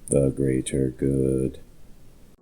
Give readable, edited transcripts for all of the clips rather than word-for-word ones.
The greater good.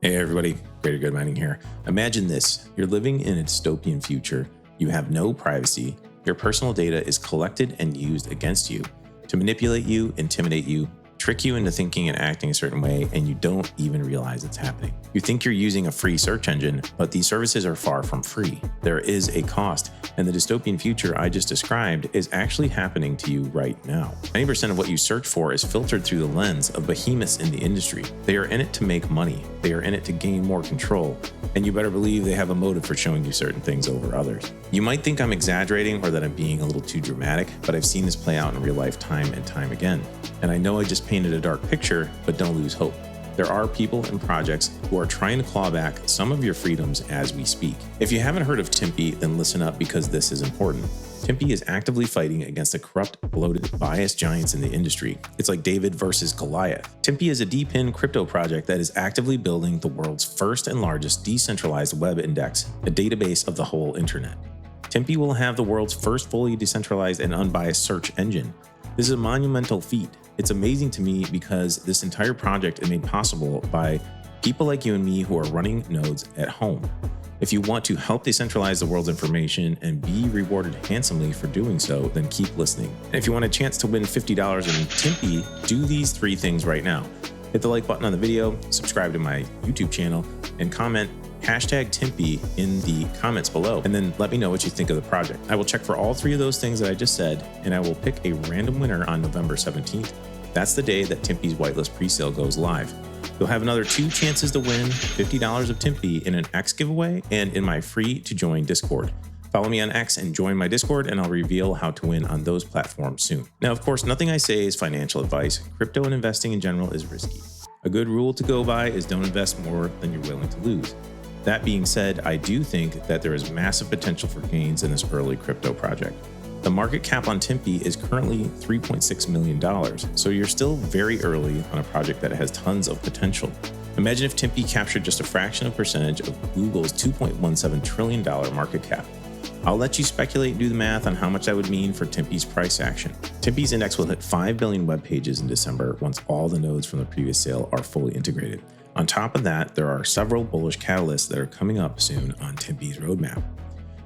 Hey everybody, Greater Good Mining here. Imagine this, you're living in a dystopian future, you have no privacy, your personal data is collected and used against you to manipulate you, intimidate you, trick you into thinking and acting a certain way, and you don't even realize it's happening. You think you're using a free search engine, but these services are far from free. There is a cost, and the dystopian future I just described is actually happening to you right now. 90% of what you search for is filtered through the lens of behemoths in the industry. They are in it to make money. They are in it to gain more control, and you better believe they have a motive for showing you certain things over others. You might think I'm exaggerating or that I'm being a little too dramatic, but I've seen this play out in real life time and time again. And I know I just painted a dark picture, but don't lose hope. There are people and projects who are trying to claw back some of your freedoms as we speak. If you haven't heard of Timpi, then listen up because this is important. Timpi is actively fighting against the corrupt, bloated, biased giants in the industry. It's like David versus Goliath. Timpi is a DePIN crypto project that is actively building the world's first and largest decentralized web index, a database of the whole internet. Timpi will have the world's first fully decentralized and unbiased search engine. This is a monumental feat. It's amazing to me because this entire project is made possible by people like you and me who are running nodes at home. If you want to help decentralize the world's information and be rewarded handsomely for doing so, then keep listening. And if you want a chance to win $50 in Timpi, do these 3 things right now. Hit the like button on the video, subscribe to my YouTube channel, and comment #Timpi in the comments below, and then let me know what you think of the project. I will check for all 3 of those things that I just said, and I will pick a random winner on November 17th. That's the day that Timpi's whitelist presale goes live. You'll have another 2 chances to win $50 of Timpi in an X giveaway and in my free to join Discord. Follow me on X and join my Discord, and I'll reveal how to win on those platforms soon. Now, of course, nothing I say is financial advice. Crypto and investing in general is risky. A good rule to go by is don't invest more than you're willing to lose. That being said, I do think that there is massive potential for gains in this early crypto project. The market cap on Timpi is currently $3.6 million, so you're still very early on a project that has tons of potential. Imagine if Timpi captured just a fraction of percentage of Google's $2.17 trillion market cap. I'll let you speculate and do the math on how much that would mean for Timpi's price action. Timpi's index will hit 5 billion web pages in December once all the nodes from the previous sale are fully integrated. On top of that, there are several bullish catalysts that are coming up soon on Timpi's roadmap.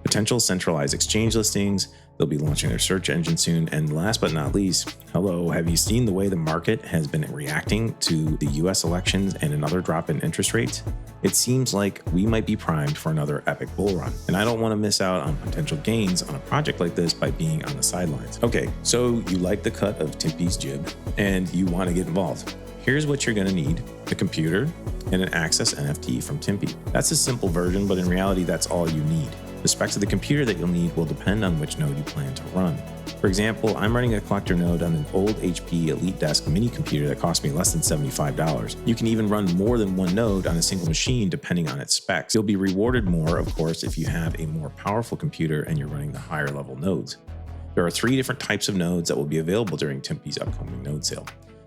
Potential centralized exchange listings, they'll be launching their search engine soon, and last but not least, hello, have you seen the way the market has been reacting to the US elections and another drop in interest rates? It seems like we might be primed for another epic bull run, and I don't want to miss out on potential gains on a project like this by being on the sidelines. Okay, so you like the cut of Timpi's jib, and you want to get involved. Here's what you're going to need: a computer and an Access NFT from Timpi. That's a simple version, but in reality, that's all you need. The specs of the computer that you'll need will depend on which node you plan to run. For example, I'm running a collector node on an old HP Elite Desk mini computer that cost me less than $75. You can even run more than one node on a single machine depending on its specs. You'll be rewarded more, of course, if you have a more powerful computer and you're running the higher level nodes. There are 3 different types of nodes that will be available during Timpi's upcoming node sale.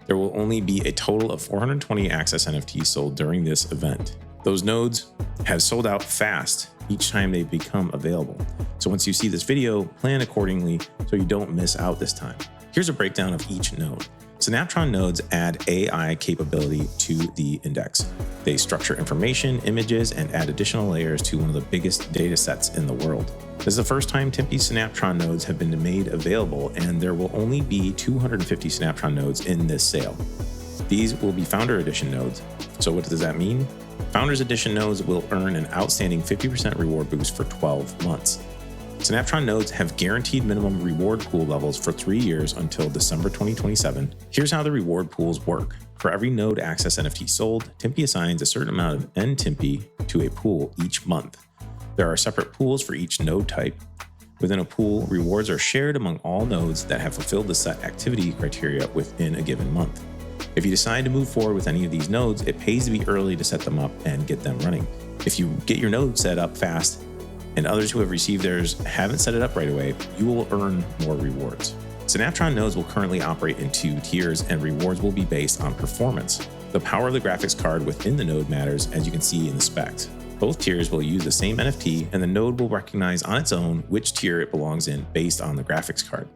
There will only be a total of 420 Access NFTs sold during this event. Those nodes have sold out fast each time they become available. So once you see this video, plan accordingly so you don't miss out this time. Here's a breakdown of each node. Synaptron nodes add AI capability to the index. They structure information, images, and add additional layers to one of the biggest data sets in the world. This is the first time Timpi Synaptron nodes have been made available, and there will only be 250 Synaptron nodes in this sale. These will be Founder Edition nodes. So what does that mean? Founders Edition nodes will earn an outstanding 50% reward boost for 12 months. Synaptron nodes have guaranteed minimum reward pool levels for 3 years until December 2027. Here's how the reward pools work. For every node Access NFT sold, Timpi assigns a certain amount of NTIMPI to a pool each month. There are separate pools for each node type. Within a pool, rewards are shared among all nodes that have fulfilled the set activity criteria within a given month. If you decide to move forward with any of these nodes, it pays to be early to set them up and get them running. If you get your node set up fast and others who have received theirs haven't set it up right away, you will earn more rewards. Synaptron nodes will currently operate in 2 tiers, and rewards will be based on performance. The power of the graphics card within the node matters, as you can see in the specs. Both tiers will use the same NFT, and the node will recognize on its own which tier it belongs in based on the graphics card.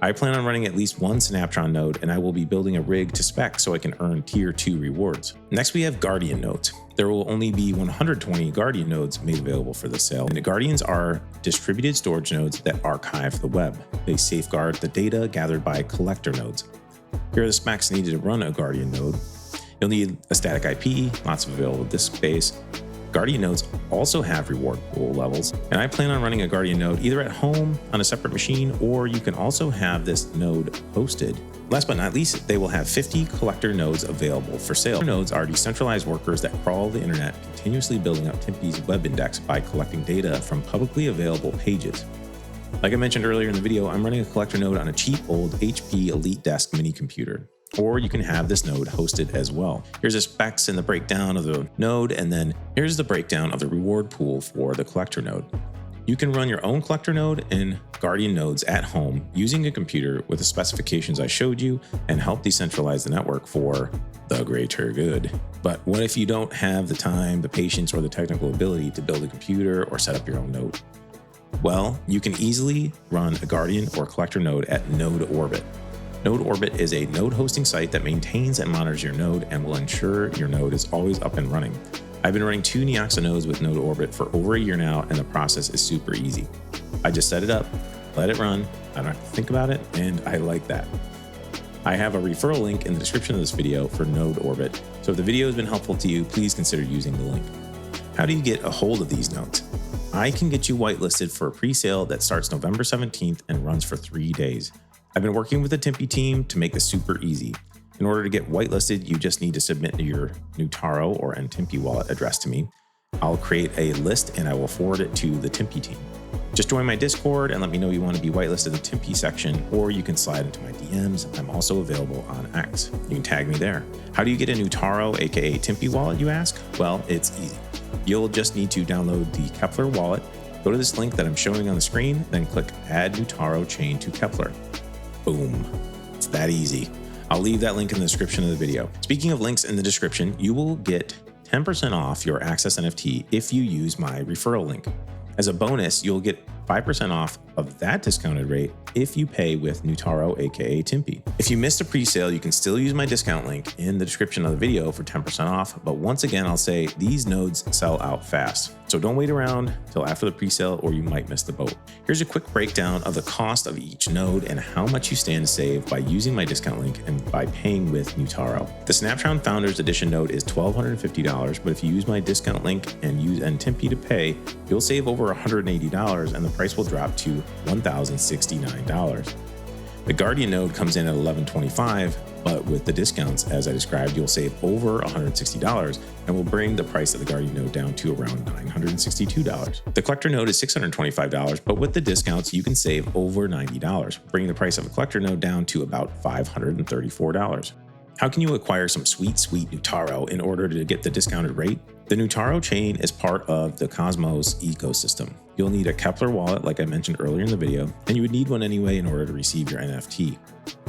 I plan on running at least one Snaptron node, and I will be building a rig to spec so I can earn tier 2 rewards. Next, we have Guardian nodes. There will only be 120 Guardian nodes made available for the sale, and the Guardians are distributed storage nodes that archive the web. They safeguard the data gathered by collector nodes. Here are the specs needed to run a Guardian node. You'll need a static IP, lots of available disk space. Guardian nodes also have reward pool levels, and I plan on running a Guardian node either at home on a separate machine, or you can also have this node hosted. Last but not least, they will have 50 collector nodes available for sale. Nodes are decentralized workers that crawl the internet, continuously building up Timpi's web index by collecting data from publicly available pages. Like I mentioned earlier in the video, I'm running a collector node on a cheap old HP Elite Desk mini computer. Or you can have this node hosted as well. Here's the specs and the breakdown of the node, and then here's the breakdown of the reward pool for the collector node. You can run your own collector node and Guardian nodes at home using a computer with the specifications I showed you and help decentralize the network for the greater good. But what if you don't have the time, the patience, or the technical ability to build a computer or set up your own node? Well, you can easily run a Guardian or collector node at Node Orbit. Node Orbit is a node hosting site that maintains and monitors your node and will ensure your node is always up and running. I've been running 2 Neoxa nodes with Node Orbit for over a year now, and the process is super easy. I just set it up, let it run, I don't have to think about it, and I like that. I have a referral link in the description of this video for Node Orbit, so if the video has been helpful to you, please consider using the link. How do you get a hold of these nodes? I can get you whitelisted for a pre-sale that starts November 17th and runs for 3 days. I've been working with the Timpi team to make this super easy. In order to get whitelisted, you just need to submit your NEUTARO or NTIMPI wallet address to me. I'll create a list and I will forward it to the Timpi team. Just join my Discord and let me know you want to be whitelisted in the Timpi section, or you can slide into my DMs. I'm also available on X. You can tag me there. How do you get a NEUTARO, aka Timpi wallet, you ask? Well, it's easy. You'll just need to download the KEPLR wallet, go to this link that I'm showing on the screen, then click Add NEUTARO Chain to KEPLR. Boom. It's that easy. I'll leave that link in the description of the video. Speaking of links in the description, you will get 10% off your Access NFT if you use my referral link. As a bonus, you'll get 5% off of that discounted rate if you pay with NEUTARO, aka Timpi. If you missed a pre-sale, you can still use my discount link in the description of the video for 10% off. But once again, I'll say these nodes sell out fast. So don't wait around till after the pre-sale or you might miss the boat. Here's a quick breakdown of the cost of each node and how much you stand to save by using my discount link and by paying with NEUTARO. The Snaptron Founders Edition node is $1,250, but if you use my discount link and use NTIMPI to pay, you'll save over $180 and the price will drop to $1,069. The Guardian node comes in at $1,125, but with the discounts as I described, you'll save over $160 and will bring the price of the Guardian node down to around $962. The collector node is $625, but with the discounts, you can save over $90, bringing the price of a collector node down to about $534. How can you acquire some sweet NEUTARO in order to get the discounted rate? The NEUTARO chain is part of the Cosmos ecosystem. You'll need a KEPLR wallet like I mentioned earlier in the video, and you would need one anyway in order to receive your NFT.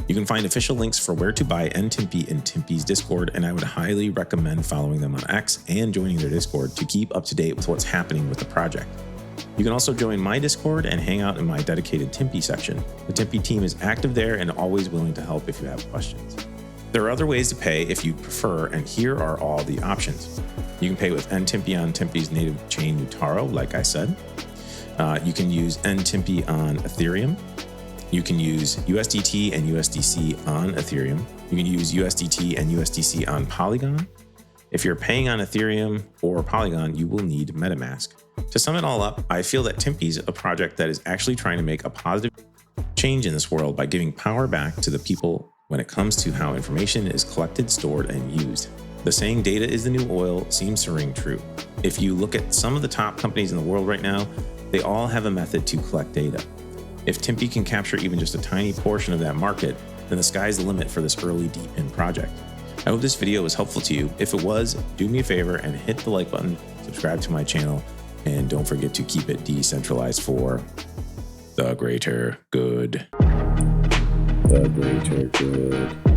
You can find official links for where to buy NTIMPI in Timpi's Discord, and I would highly recommend following them on X and joining their Discord to keep up to date with what's happening with the project. You can also join my Discord and hang out in my dedicated Timpi section. The Timpi team is active there and always willing to help if you have questions. There are other ways to pay if you prefer, and here are all the options. You can pay with NTIMPI on Timpi's native chain NEUTARO, like I said. You can use NTIMPI on Ethereum. You can use USDT and USDC on Ethereum. You can use USDT and USDC on Polygon. If you're paying on Ethereum or Polygon, you will need MetaMask. To sum it all up, I feel that Timpi is a project that is actually trying to make a positive change in this world by giving power back to the people when it comes to how information is collected, stored, and used. The saying data is the new oil seems to ring true. If you look at some of the top companies in the world right now, they all have a method to collect data. If Timpi can capture even just a tiny portion of that market, then the sky's the limit for this early deep in project. I hope this video was helpful to you. If it was, do me a favor and hit the like button, subscribe to my channel, and don't forget to keep it decentralized for the greater good. The greater good.